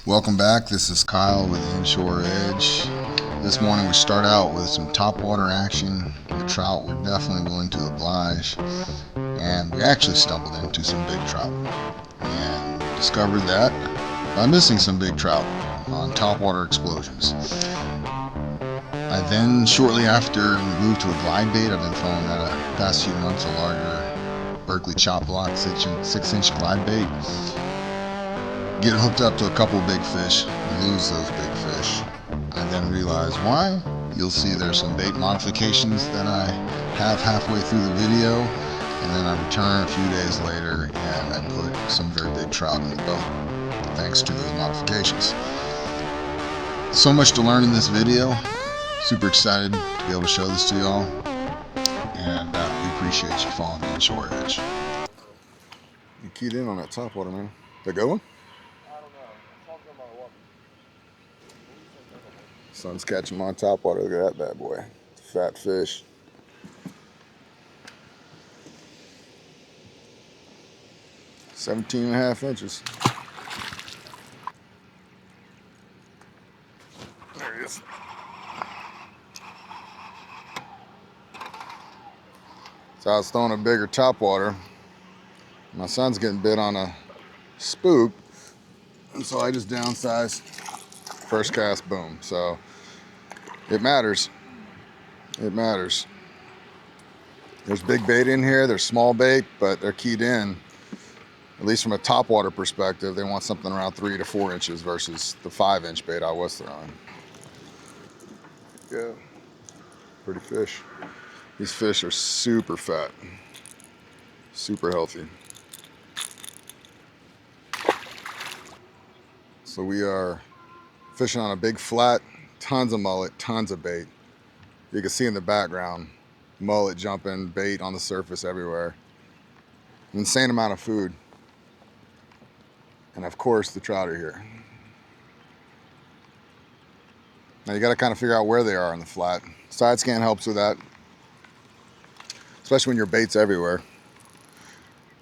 Welcome back. This is Kyle with Inshore Edge. This morning we start out with some topwater action. The trout were definitely willing to oblige, and we actually stumbled into some big trout and discovered that by missing some big trout on topwater explosions. I then, shortly after, moved to a glide bait. I've been throwing that the past few months, a larger Berkeley chop block 6-inch glide bait. Get hooked up to a couple big fish, lose those big fish. I then realize why. You'll see there's some bait modifications that I have halfway through the video, and then I return a few days later and I put some very big trout in the boat, thanks to those modifications. So much to learn in this video. Super excited to be able to show this to y'all, and we appreciate you following the Inshore Edge. You keyed in on that topwater, man. That good one? Sun's catching my topwater. Look at that bad boy. Fat fish. "17.5 inches. There he is. So I was throwing a bigger topwater. My son's getting bit on a spook, and so I just downsized. First cast, boom. So it matters. It matters. There's big bait in here, there's small bait, but they're keyed in. At least from a topwater perspective, they want something around 3 to 4 inches versus the 5-inch bait I was throwing. Yeah, pretty fish. These fish are super fat, super healthy. So we are fishing on a big flat, tons of mullet, tons of bait. You can see in the background, mullet jumping, bait on the surface everywhere. An insane amount of food. And of course, the trout are here. Now you gotta kind of figure out where they are in the flat. Side scan helps with that, especially when your bait's everywhere.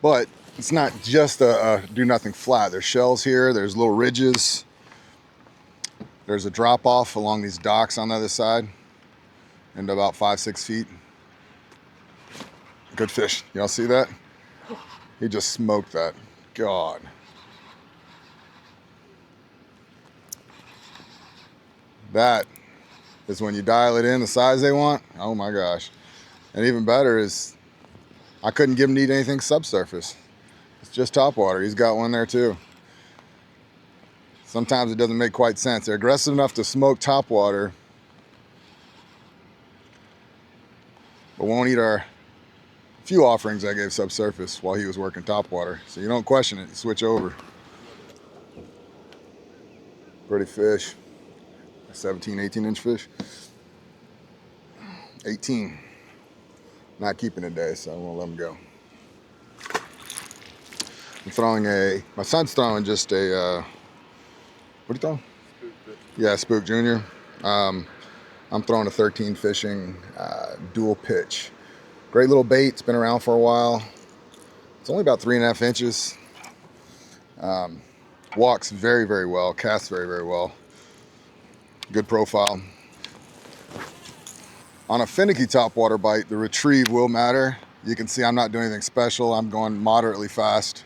But it's not just a do nothing flat. There's shells here, there's little ridges. There's a drop off along these docks on the other side into about 5-6 feet. Good fish. Y'all see that? He just smoked that. God. That is when you dial it in the size they want. Oh my gosh. And even better is I couldn't give him to eat anything subsurface. It's just topwater. He's got one there too. Sometimes it doesn't make quite sense. They're aggressive enough to smoke topwater, but won't eat our few offerings I gave subsurface while he was working topwater. So you don't question it, you switch over. Pretty fish. 17, 18-inch fish. 18. Not keeping today, so I won't let him go. I'm throwing my son's throwing just a, what are you throwing? Spook. Yeah, Spook Junior. I'm throwing a 13 fishing dual pitch. Great little bait, it's been around for a while. It's only about 3.5 inches. Walks very, very well, casts very, very well. Good profile. On a finicky topwater bite, the retrieve will matter. You can see I'm not doing anything special. I'm going moderately fast,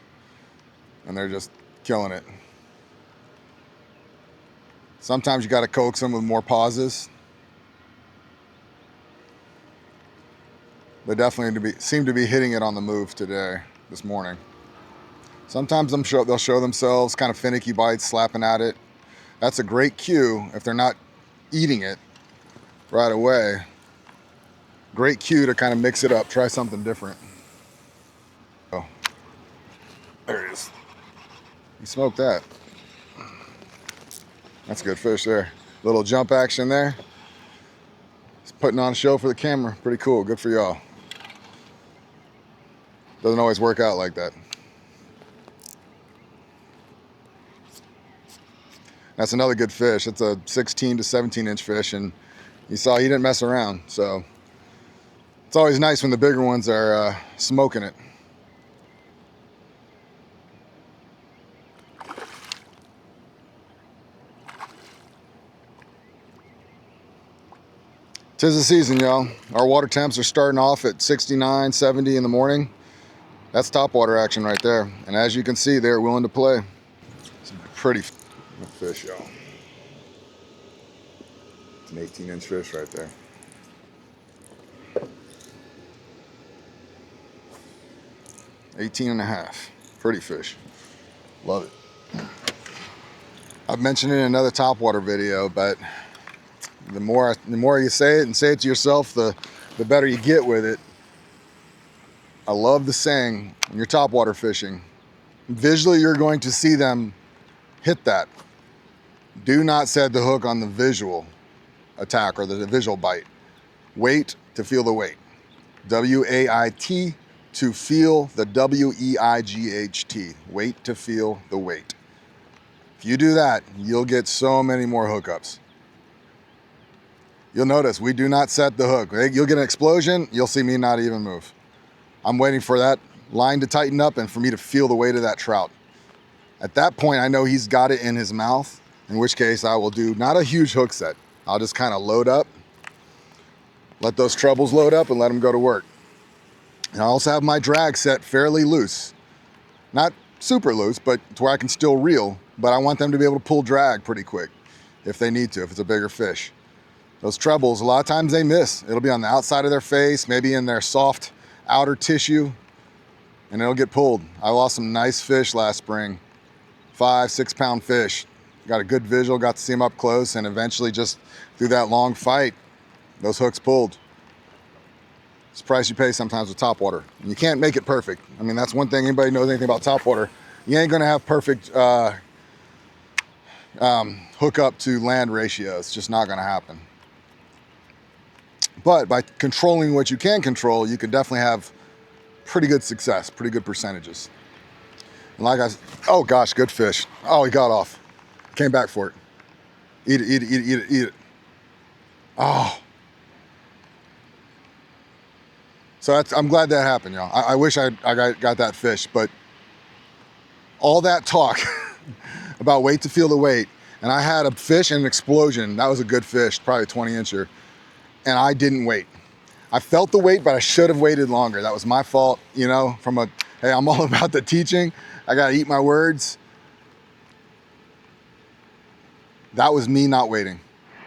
and they're just killing it. Sometimes you got to coax them with more pauses. They definitely seem to be hitting it on the move this morning. Sometimes they'll show themselves kind of finicky bites, slapping at it. That's a great cue if they're not eating it right away. Great cue to kind of mix it up, try something different. Oh, there it is. You smoked that. That's a good fish there. Little jump action there. He's putting on a show for the camera. Pretty cool, good for y'all. Doesn't always work out like that. That's another good fish. It's a 16 to 17-inch fish, and you saw he didn't mess around. So it's always nice when the bigger ones are smoking it. 'Tis the season, y'all. Our water temps are starting off at 69, 70 in the morning. That's topwater action right there. And as you can see, they're willing to play. Some pretty fish, y'all. It's an 18-inch fish right there. 18 and a half. Pretty fish. Love it. I've mentioned it in another topwater video, but the more you say it and say it to yourself, the better you get with it. I love the saying, when you're topwater fishing, visually you're going to see them hit that. Do not set the hook on the visual attack or the visual bite. Wait to feel the weight. W-A-I-T, to feel the W-E-I-G-H-T. Wait to feel the weight. If you do that, you'll get so many more hookups. You'll notice we do not set the hook. You'll get an explosion, you'll see me not even move. I'm waiting for that line to tighten up and for me to feel the weight of that trout. At that point, I know he's got it in his mouth, in which case I will do not a huge hook set. I'll just kind of load up, let those trebles load up and let them go to work. And I also have my drag set fairly loose. Not super loose, but to where I can still reel, but I want them to be able to pull drag pretty quick if they need to, if it's a bigger fish. Those trebles, a lot of times they miss. It'll be on the outside of their face, maybe in their soft outer tissue, and it'll get pulled. I lost some nice fish last spring, 5-6 pound fish. Got a good visual, got to see them up close, and eventually just through that long fight, those hooks pulled. It's the price you pay sometimes with topwater. And you can't make it perfect. I mean, that's one thing, anybody knows anything about topwater, you ain't gonna have perfect hook up to land ratio. It's just not gonna happen. But by controlling what you can control, you can definitely have pretty good success, pretty good percentages. And like I said, oh gosh, good fish. Oh, he got off. Came back for it. Eat it, eat it, eat it, eat it, eat it. Oh. So I'm glad that happened, y'all. I wish I got that fish, but all that talk about wait to feel the weight, and I had a fish and an explosion. That was a good fish, probably a 20-incher, and I didn't wait. I felt the weight, but I should have waited longer. That was my fault, you know, hey, I'm all about the teaching. I gotta eat my words. That was me not waiting,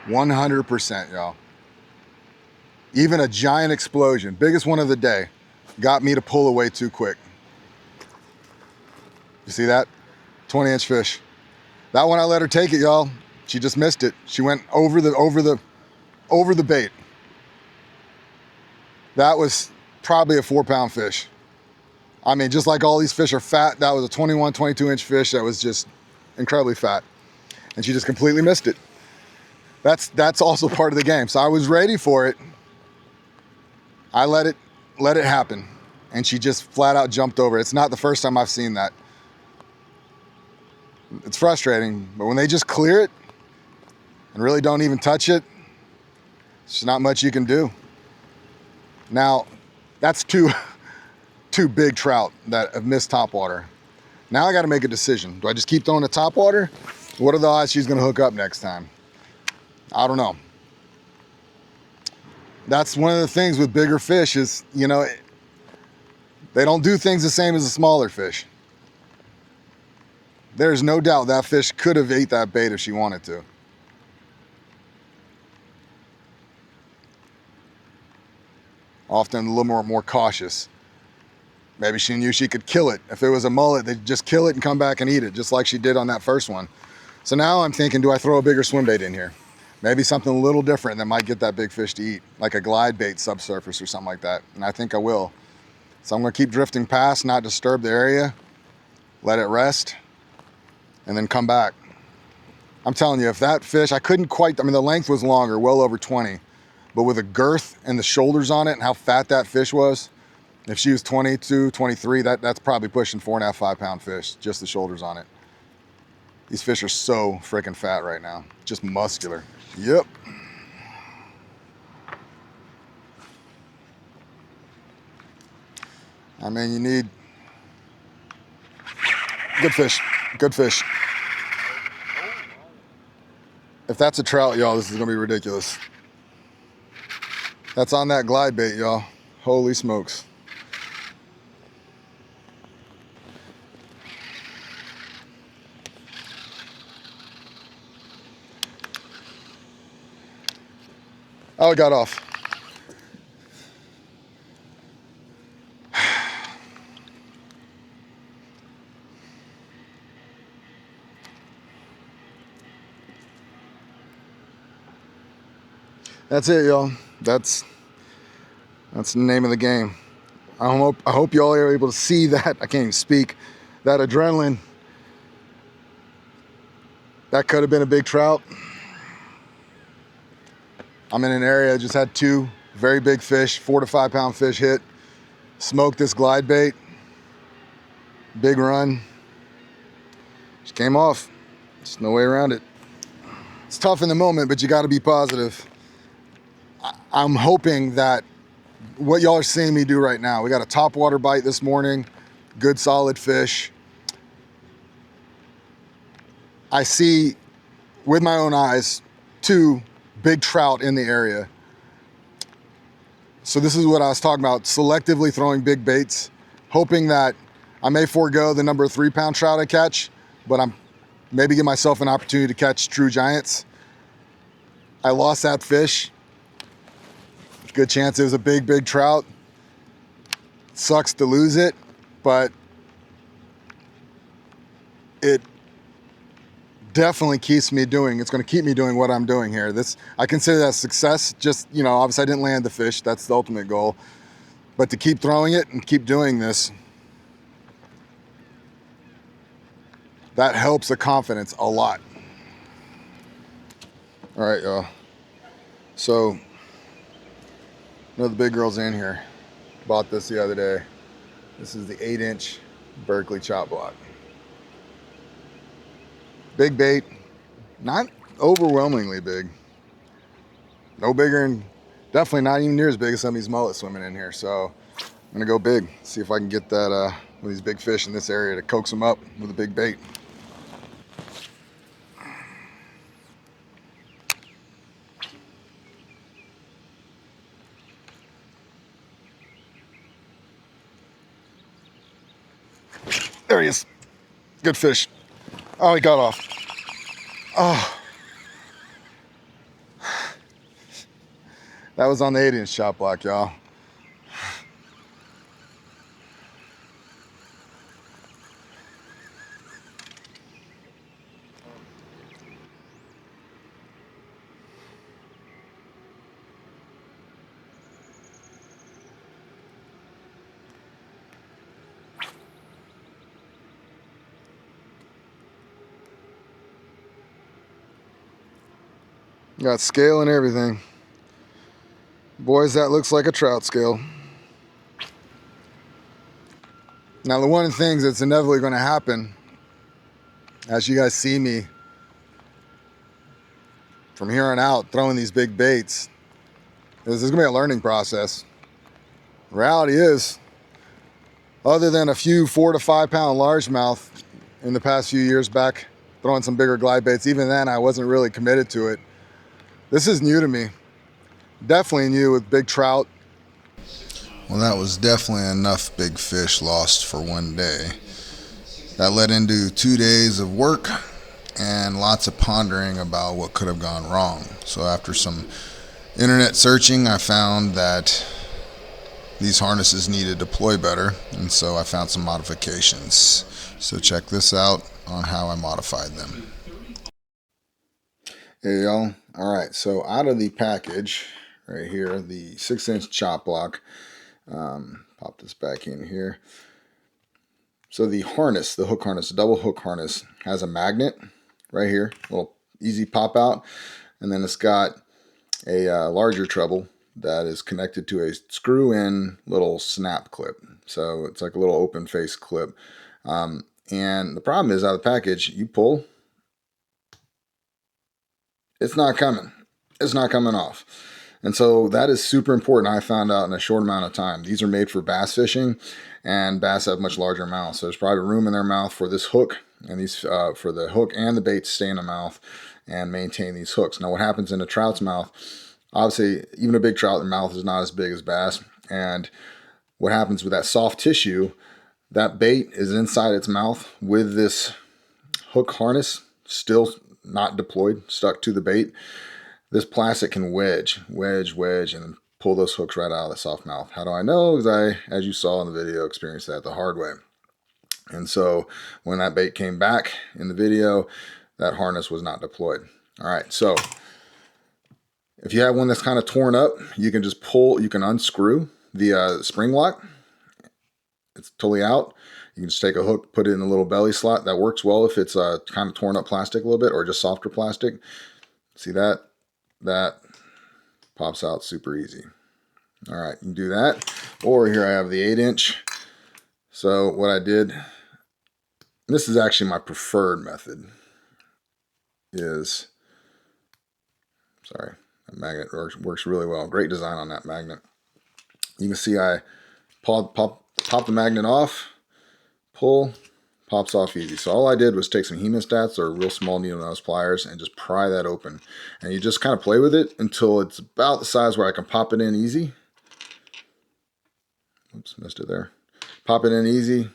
100%, y'all. Even a giant explosion, biggest one of the day, got me to pull away too quick. You see that? 20-inch fish. That one I let her take it, y'all. She just missed it. She went over the bait. That was probably a 4-pound fish. I mean, just like all these fish are fat, that was a 21, 22-inch fish that was just incredibly fat. And she just completely missed it. That's also part of the game. So I was ready for it. I let it happen. And she just flat out jumped over it. It's not the first time I've seen that. It's frustrating, but when they just clear it and really don't even touch it, there's not much you can do. Now, that's two big trout that have missed topwater. Now I got to make a decision. Do I just keep throwing the topwater? What are the odds she's going to hook up next time? I don't know. That's one of the things with bigger fish is, you know, they don't do things the same as the smaller fish. There's no doubt that fish could have ate that bait if she wanted to. Often a little more cautious. Maybe she knew she could kill it. If it was a mullet, they'd just kill it and come back and eat it, just like she did on that first one. So now I'm thinking, do I throw a bigger swim bait in here? Maybe something a little different that might get that big fish to eat, like a glide bait subsurface or something like that. And I think I will. So I'm gonna keep drifting past, not disturb the area, let it rest, and then come back. I'm telling you, if that fish, I couldn't quite, I mean, the length was longer, well over 20, but with the girth and the shoulders on it and how fat that fish was, if she was 22, 23, that's probably pushing 4.5, 5 pound fish, just the shoulders on it. These fish are so freaking fat right now, just muscular. Yep. I mean, you need good fish, good fish. If that's a trout, y'all, this is gonna be ridiculous. That's on that glide bait, y'all. Holy smokes. Oh, it got off. That's it, y'all. That's the name of the game. I hope y'all are able to see that. I can't even speak. That adrenaline. That could have been a big trout. I'm in an area that just had 2 very big fish, 4 to 5 pound fish hit. Smoked this glide bait. Big run. Just came off. There's no way around it. It's tough in the moment, but you got to be positive. I'm hoping that what y'all are seeing me do right now, we got a topwater bite this morning, good solid fish. I see with my own eyes 2 big trout in the area. So this is what I was talking about, selectively throwing big baits, hoping that I may forego the number of 3 pound trout I catch, but I'm maybe give myself an opportunity to catch true giants. I lost that fish. Good chance it was a big trout. Sucks to lose it, but it definitely keeps me doing, it's going to keep me doing what I'm doing here. This, I consider that a success. Just, you know, obviously I didn't land the fish. That's the ultimate goal. But to keep throwing it and keep doing this, that helps the confidence a lot. All right, y'all. So, the big girl's in here. Bought this the other day. This is the 8-inch Berkeley chop block. Big bait, not overwhelmingly big. No bigger and definitely not even near as big as some of these mullets swimming in here. So I'm gonna go big. See if I can get that one of these big fish in this area to coax them up with a big bait. There he is. Good fish. Oh, he got off. Oh. That was on the 8-inch chop block, y'all. Got scale and everything. Boys, that looks like a trout scale. Now, the one of the things that's inevitably going to happen, as you guys see me from here on out throwing these big baits, is there's going to be a learning process. The reality is, other than a few 4 to 5 pound largemouth in the past few years back, throwing some bigger glide baits, even then I wasn't really committed to it. This is new to me. Definitely new with big trout. Well, that was definitely enough big fish lost for one day. That led into 2 days of work and lots of pondering about what could have gone wrong. So after some internet searching, I found that these harnesses need to deploy better, and so I found some modifications. So check this out on how I modified them. Hey y'all. All right, so out of the package right here, the 6-inch chop block, pop this back in here. So the harness, the hook harness, the double hook harness, has a magnet right here, a little easy pop out, and then it's got a larger treble that is connected to a screw-in little snap clip. So it's like a little open face clip. And the problem is, out of the package, you pull, it's not coming. It's not coming off. And so that is super important. I found out in a short amount of time. These are made for bass fishing, and bass have much larger mouths. So there's probably room in their mouth for this hook, and these for the hook and the bait to stay in the mouth and maintain these hooks. Now, what happens in a trout's mouth? Obviously, even a big trout, their mouth is not as big as bass. And what happens with that soft tissue, that bait is inside its mouth with this hook harness still not deployed, stuck to the bait. This plastic can wedge, and pull those hooks right out of the soft mouth. How do I know? Because I, as you saw in the video, experienced that the hard way. And so when that bait came back in the video, that harness was not deployed. All right, so if you have one that's kind of torn up, you can just pull, you can unscrew the spring lock. It's totally out. You can just take a hook, put it in a little belly slot. That works well if it's kind of torn up plastic a little bit or just softer plastic. See that? That pops out super easy. All right, you can do that. Or here I have the 8-inch. So what I did, this is actually my preferred method, is, sorry, that magnet works really well. Great design on that magnet. You can see I pop the magnet off, pull, pops off easy. So all I did was take some hemostats or real small needle nose pliers and just pry that open. And you just kind of play with it until it's about the size where I can pop it in easy. Oops, missed it there. Pop it in easy,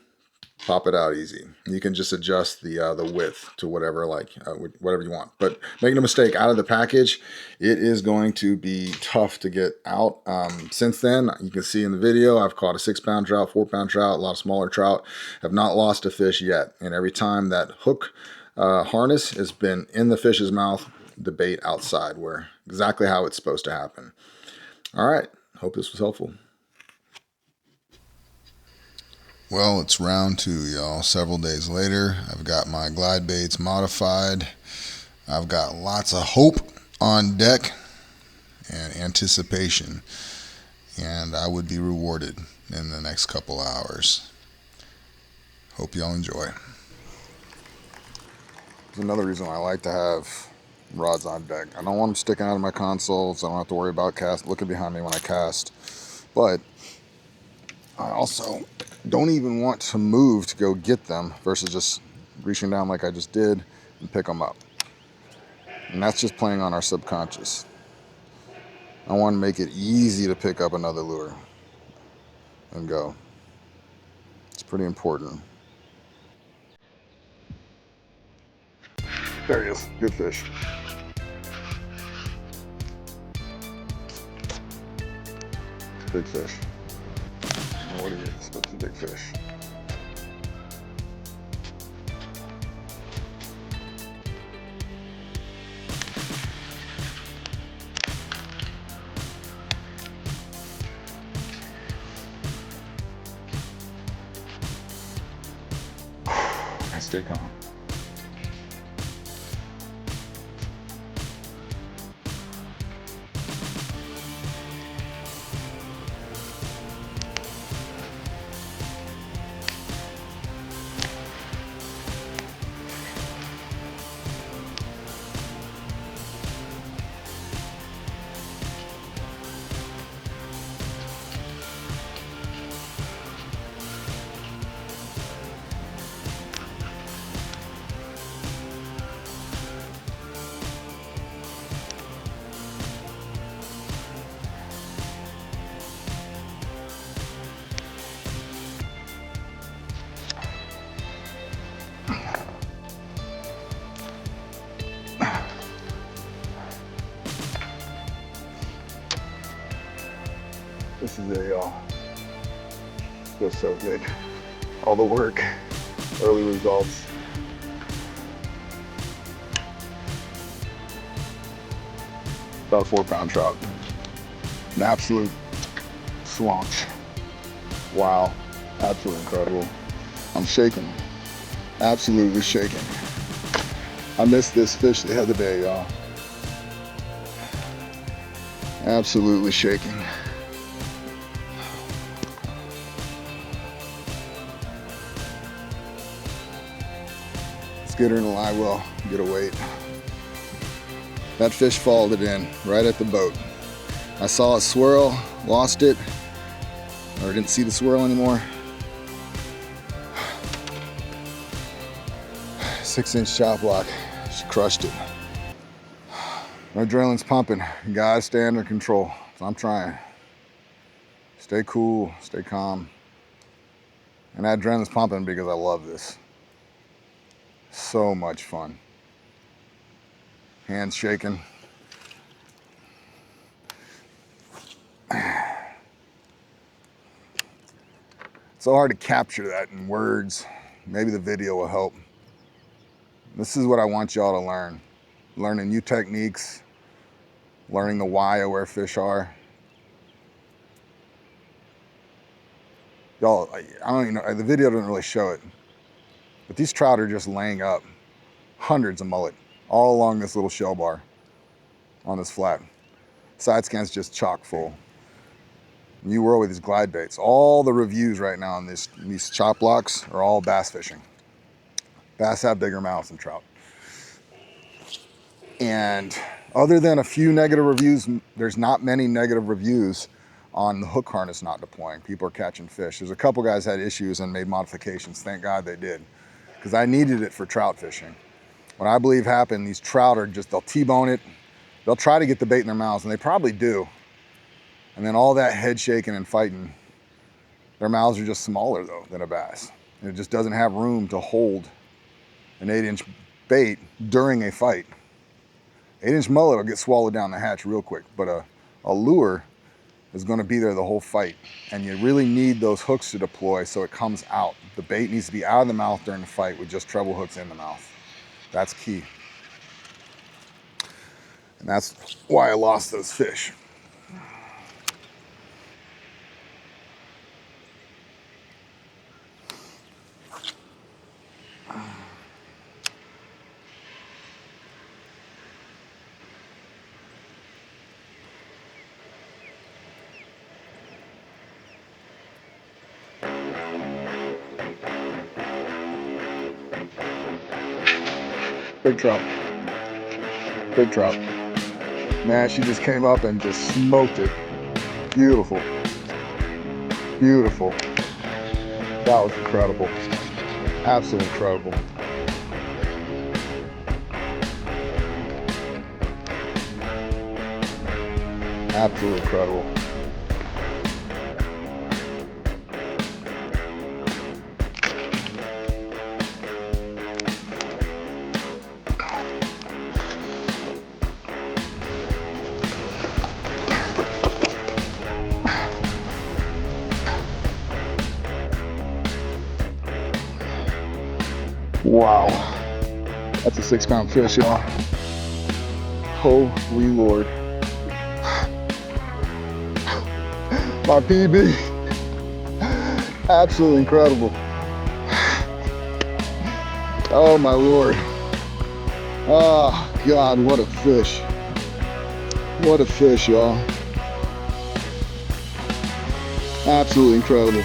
pop it out easy. You can just adjust the width to whatever whatever you want. But make no mistake, out of the package, it is going to be tough to get out. Since then, you can see in the video, I've caught a 6-pound trout, 4-pound trout, a lot of smaller trout. Have not lost a fish yet. And every time that hook harness has been in the fish's mouth, the bait outside, where exactly how it's supposed to happen. All right, hope this was helpful. Well, it's round 2, y'all. Several days later, I've got my glide baits modified. I've got lots of hope on deck and anticipation, and I would be rewarded in the next couple hours. Hope y'all enjoy. There's another reason I like to have rods on deck. I don't want them sticking out of my console, so I don't have to worry about looking behind me when I cast. But I also don't even want to move to go get them versus just reaching down like I just did and pick them up. And that's just playing on our subconscious. I want to make it easy to pick up another lure and go. It's pretty important. There he is. Good fish. Big fish. What it is, but it's a big fish. Nice take on. This is it, y'all. Feels so good. All the work, early results. About a 4-pound trout. An absolute slaunch. Wow, absolutely incredible. I'm shaking, absolutely shaking. I missed this fish the other day, y'all. Absolutely shaking. Let's get her in a live well, get a weight. That fish folded in right at the boat. I saw it swirl, lost it, or didn't see the swirl anymore. 6-inch chop block, she crushed it. My adrenaline's pumping. You gotta stay under control. So I'm trying. Stay cool, stay calm. And that adrenaline's pumping because I love this. So much fun. Hands shaking. So hard to capture that in words. Maybe the video will help. This is what I want y'all to learn. Learning new techniques, learning the why of where fish are. Y'all, I don't even know, the video doesn't really show it, but these trout are just laying up. Hundreds of mullet all along this little shell bar on this flat. Side scan's just chock full. New world with these glide baits. All the reviews right now on these chop blocks are all bass fishing. Bass have bigger mouths than trout. And other than a few negative reviews, there's not many negative reviews on the hook harness not deploying. People are catching fish. There's a couple guys had issues and made modifications. Thank God they did, because I needed it for trout fishing. What I believe happened, these trout are just, they'll T-bone it. They'll try to get the bait in their mouths, and they probably do. And then all that head shaking and fighting, their mouths are just smaller though than a bass. And it just doesn't have room to hold an 8-inch bait during a fight. 8-inch mullet will get swallowed down the hatch real quick, but a lure is going to be there the whole fight. And you really need those hooks to deploy so it comes out. The bait needs to be out of the mouth during the fight with just treble hooks in the mouth. That's key. And that's why I lost those fish. Big trout. Big trout. Man, she just came up and just smoked it. Beautiful. Beautiful. That was incredible. Absolutely incredible. Absolutely incredible. Wow, that's a 6-pound fish, y'all. Holy Lord. My PB, absolutely incredible. Oh my Lord. Oh God, what a fish. What a fish, y'all. Absolutely incredible.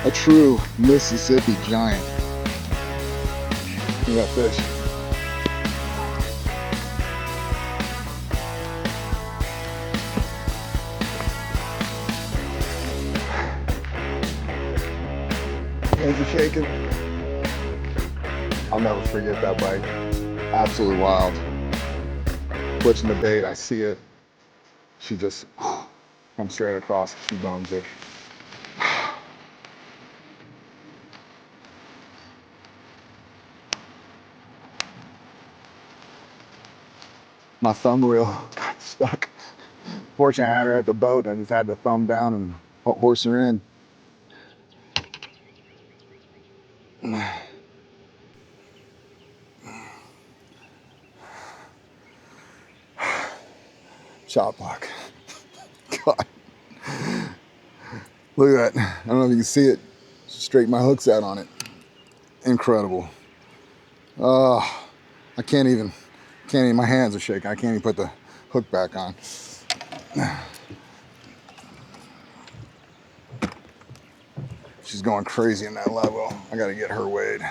A true Mississippi giant. Look at that fish. Hands are shaking. I'll never forget that bite. Absolutely wild. Twitching the bait, I see it. She just comes straight across. She bones it. My thumb reel got stuck. Fortunately, I had her at the boat. I just had to thumb down and horse her in. Chop block. God. Look at that. I don't know if you can see it. Straighten my hooks out on it. Incredible. I can't even, my hands are shaking. I can't even put the hook back on. She's going crazy in that level. I gotta get her weighed.